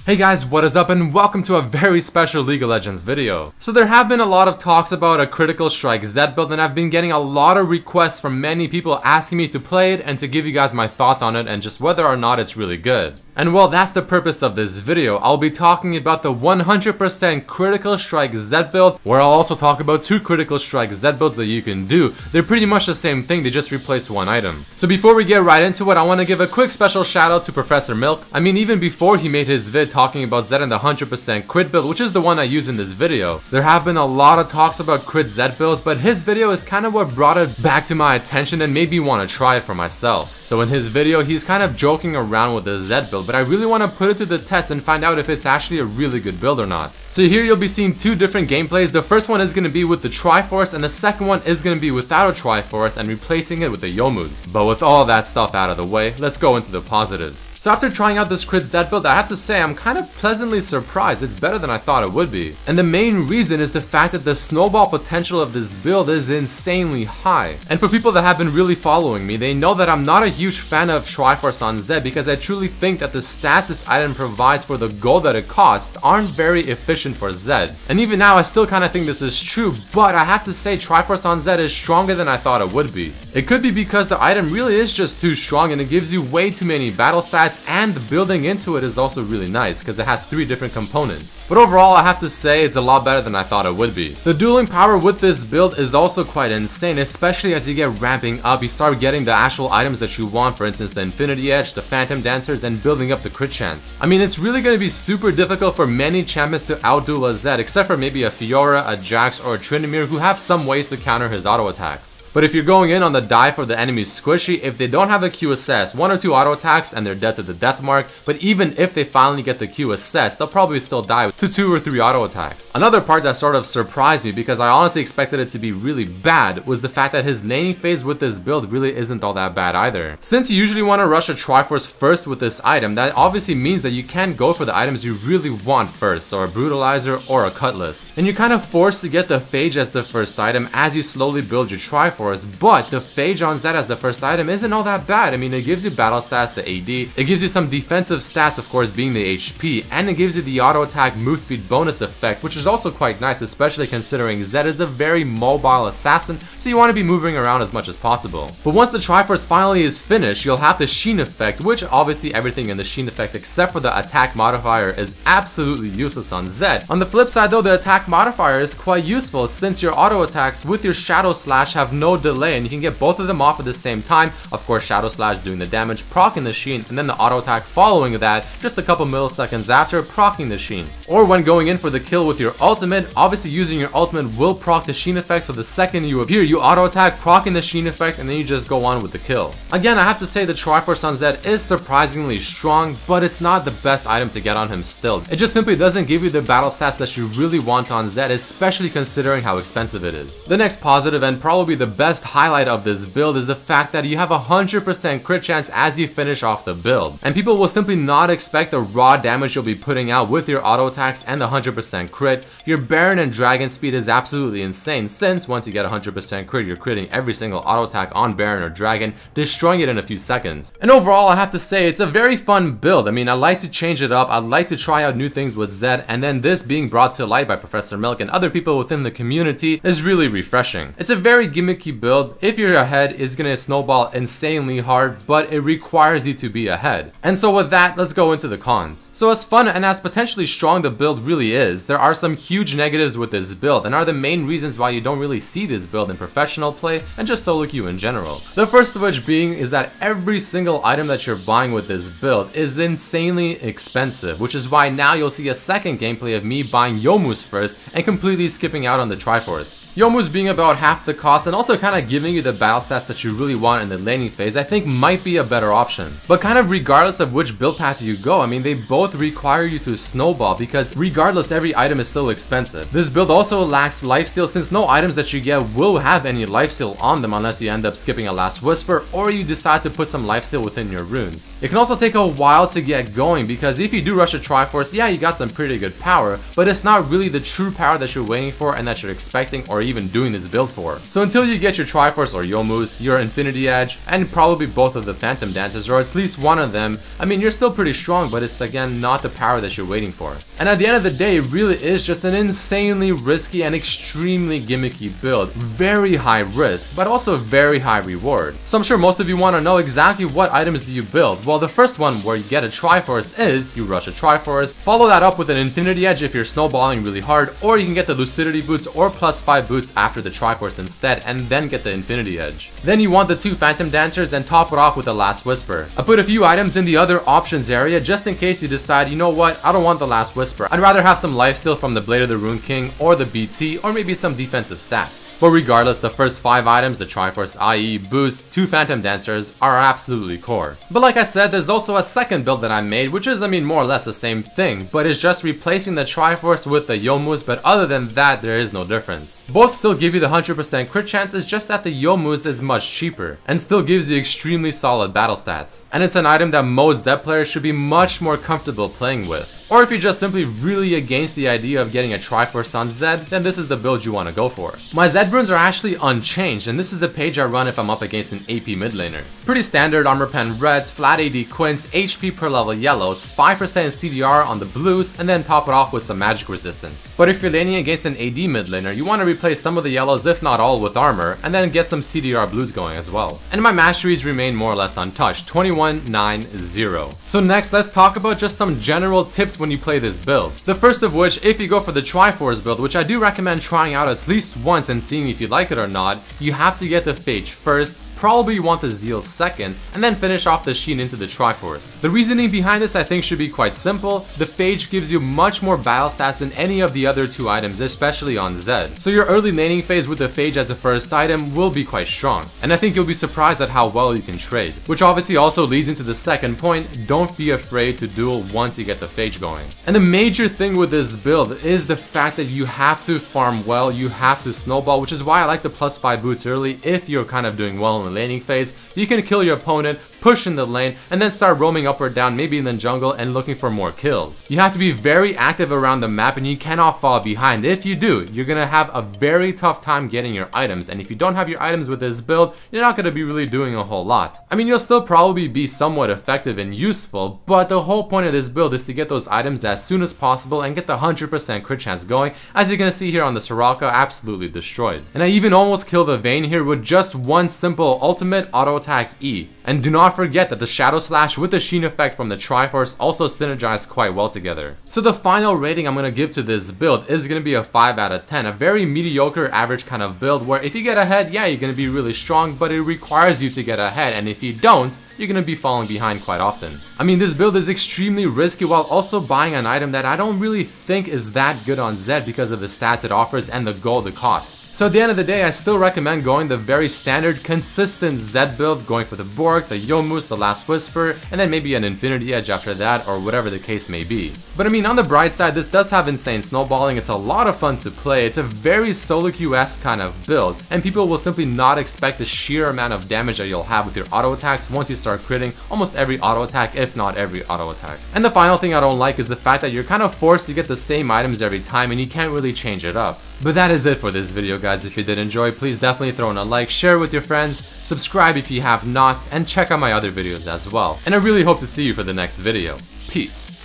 Hey guys, what is up and welcome to a very special League of Legends video. So there have been a lot of talks about a Critical Strike Zed build and I've been getting a lot of requests from many people asking me to play it and to give you guys my thoughts on it and just whether or not it's really good. And well, that's the purpose of this video. I'll be talking about the 100% Critical Strike Zed build, where I'll also talk about 2 Critical Strike Zed builds that you can do. They're pretty much the same thing, they just replace one item. So before we get right into it, I want to give a quick special shout out to Professor Milk. I mean, even before he made his vid talking about Zed and the 100% crit build, which is the one I use in this video, there have been a lot of talks about crit Zed builds, but his video is kind of what brought it back to my attention and made me want to try it for myself. So in his video, he's kind of joking around with the Zed build, but I really want to put it to the test and find out if it's actually a really good build or not. So here you'll be seeing 2 different gameplays. The first one is going to be with the Triforce and the second one is going to be without a Triforce and replacing it with the Youmuu's. But with all that stuff out of the way, let's go into the positives. So after trying out this crit Zed build, I have to say I'm kind of pleasantly surprised. It's better than I thought it would be. And the main reason is the fact that the snowball potential of this build is insanely high. And for people that have been really following me, they know that I'm not a huge fan of Triforce on Zed because I truly think that the stats this item provides for the gold that it costs aren't very efficient for Zed. And even now I still kind of think this is true, but I have to say Triforce on Zed is stronger than I thought it would be. It could be because the item really is just too strong and it gives you way too many battle stats, and the building into it is also really nice because it has 3 different components. But overall I have to say it's a lot better than I thought it would be. The dueling power with this build is also quite insane, especially as you get ramping up. You start getting the actual items that you want, for instance the Infinity Edge, the Phantom Dancers, and building up the crit chance. I mean, it's really going to be super difficult for many champions to outduel a Zed, except for maybe a Fiora, a Jax, or a Tryndamere who have some ways to counter his auto attacks. But if you're going in on the die for the enemy's squishy, if they don't have a Q assess, 1 or 2 auto attacks and they're dead to the death mark, but even if they finally get the Q assess, they'll probably still die to 2 or 3 auto attacks. Another part that sort of surprised me, because I honestly expected it to be really bad, was the fact that his laning phase with this build really isn't all that bad either. Since you usually want to rush a Triforce first with this item, that obviously means that you can't go for the items you really want first, so a Brutalizer or a Cutlass. And you're kind of forced to get the Phage as the first item as you slowly build your Triforce. But the Phage on Zed as the first item isn't all that bad. I mean, it gives you battle stats, the AD, it gives you some defensive stats, of course, being the HP, and it gives you the auto attack move speed bonus effect, which is also quite nice, especially considering Zed is a very mobile assassin, so you want to be moving around as much as possible. But once the Triforce finally is finished, you'll have the Sheen effect, which obviously everything in the Sheen effect except for the attack modifier is absolutely useless on Zed. On the flip side though, the attack modifier is quite useful since your auto attacks with your Shadow Slash have no delay and you can get both of them off at the same time. Of course, Shadow Slash doing the damage, proccing the Sheen, and then the auto attack following that just a couple milliseconds after, proccing the Sheen. Or when going in for the kill with your ultimate, obviously using your ultimate will proc the Sheen effect, so the second you appear, you auto attack, proccing the Sheen effect, and then you just go on with the kill. Again, I have to say the Triforce on Zed is surprisingly strong, but it's not the best item to get on him still. It just simply doesn't give you the battle stats that you really want on Zed, especially considering how expensive it is. The next positive and probably the best highlight of this build is the fact that you have a 100% crit chance as you finish off the build. And people will simply not expect the raw damage you'll be putting out with your auto attacks and the 100% crit. Your Baron and Dragon speed is absolutely insane since once you get 100% crit, you're critting every single auto attack on Baron or Dragon, destroying it in a few seconds. And overall, I have to say it's a very fun build. I mean, I like to change it up, I like to try out new things with Zed, and then this being brought to light by Professor Milk and other people within the community is really refreshing. It's a very gimmicky build. If you're ahead, it's gonna snowball insanely hard, but it requires you to be ahead. And so with that, let's go into the cons. So as fun and as potentially strong the build really is, there are some huge negatives with this build and are the main reasons why you don't really see this build in professional play and just solo queue in general. The first of which being is that every single item that you're buying with this build is insanely expensive, which is why now you'll see a second gameplay of me buying Youmuu's first and completely skipping out on the Triforce. Youmuu's being about half the cost and also kind of giving you the battle stats that you really want in the laning phase, I think might be a better option. But kind of regardless of which build path you go, I mean, they both require you to snowball because regardless, every item is still expensive. This build also lacks lifesteal since no items that you get will have any lifesteal on them unless you end up skipping a Last Whisper or you decide to put some lifesteal within your runes. It can also take a while to get going because if you do rush a Triforce, yeah, you got some pretty good power, but it's not really the true power that you're waiting for and that you're expecting or even doing this build for. So until you get your Triforce or Youmuu's, your Infinity Edge, and probably both of the Phantom Dancers, or at least one of them, I mean, you're still pretty strong, but it's again not the power that you're waiting for. And at the end of the day, it really is just an insanely risky and extremely gimmicky build. Very high risk, but also very high reward. So I'm sure most of you want to know exactly what items do you build. Well, the first one where you get a Triforce is you rush a Triforce, follow that up with an Infinity Edge if you're snowballing really hard, or you can get the Lucidity boots or +5 boots after the Triforce instead, and then get the Infinity Edge. Then you want the 2 Phantom Dancers and top it off with the Last Whisper. I put a few items in the other options area just in case you decide, you know what, I don't want the Last Whisper. I'd rather have some lifesteal from the Blade of the Rune King or the BT, or maybe some defensive stats. But regardless, the first 5 items, the Triforce, i.e. boots, 2 Phantom Dancers, are absolutely core. But like I said, there's also a second build that I made, which is, I mean, more or less the same thing, but it's just replacing the Triforce with the Youmuu's, but other than that, there is no difference. Both still give you the 100% crit chance, it's just that the Youmuu's is much cheaper, and still gives you extremely solid battle stats. And it's an item that most Zed players should be much more comfortable playing with. Or if you're just simply really against the idea of getting a Triforce on Zed, then this is the build you want to go for. My Zed runes are actually unchanged, and this is the page I run if I'm up against an AP mid laner. Pretty standard armor pen reds, flat AD quints, HP per level yellows, 5% CDR on the blues, and then top it off with some magic resistance. But if you're laning against an AD mid laner, you want to replace some of the yellows, if not all, with armor, and then get some CDR blues going as well. And my masteries remain more or less untouched, 21-9-0. So next, let's talk about just some general tips when you play this build. The first of which, if you go for the Triforce build, which I do recommend trying out at least once and seeing if you like it or not, you have to get the Phage first. Probably you want the Zeal second, and then finish off the Sheen into the Triforce. The reasoning behind this I think should be quite simple. The Phage gives you much more battle stats than any of the other 2 items, especially on Zed. So your early laning phase with the Phage as a first item will be quite strong, and I think you'll be surprised at how well you can trade. Which obviously also leads into the second point, don't be afraid to duel once you get the Phage going. And the major thing with this build is the fact that you have to farm well, you have to snowball, which is why I like the +5 boots early if you're kind of doing well in the laning phase. You can kill your opponent, push in the lane, and then start roaming up or down, maybe in the jungle, and looking for more kills. You have to be very active around the map, and you cannot fall behind. If you do, you're gonna have a very tough time getting your items, and if you don't have your items with this build, you're not gonna be really doing a whole lot. I mean, you'll still probably be somewhat effective and useful, but the whole point of this build is to get those items as soon as possible and get the 100% crit chance going. As you're gonna see here on the Soraka, absolutely destroyed. And I even almost killed the Vayne here with just one simple ultimate auto attack E. And do not forget that the Shadow Slash with the Sheen effect from the Triforce also synergize quite well together. So the final rating I'm going to give to this build is going to be a 5 out of 10. A very mediocre average kind of build where if you get ahead, yeah, you're going to be really strong, but it requires you to get ahead, and if you don't, you're going to be falling behind quite often. I mean, this build is extremely risky while also buying an item that I don't really think is that good on Zed because of the stats it offers and the gold it costs. So at the end of the day, I still recommend going the very standard, consistent Zed build, going for the Borg, the Youmuu's, the Last Whisper, and then maybe an Infinity Edge after that, or whatever the case may be. But I mean, on the bright side, this does have insane snowballing, it's a lot of fun to play, it's a very solo queue-esque kind of build, and people will simply not expect the sheer amount of damage that you'll have with your auto attacks once you start critting almost every auto attack, if not every auto attack. And the final thing I don't like is the fact that you're kind of forced to get the same items every time, and you can't really change it up. But that is it for this video, guys. If you did enjoy, please definitely throw in a like, share with your friends, subscribe if you have not, and check out my other videos as well. And I really hope to see you for the next video. Peace.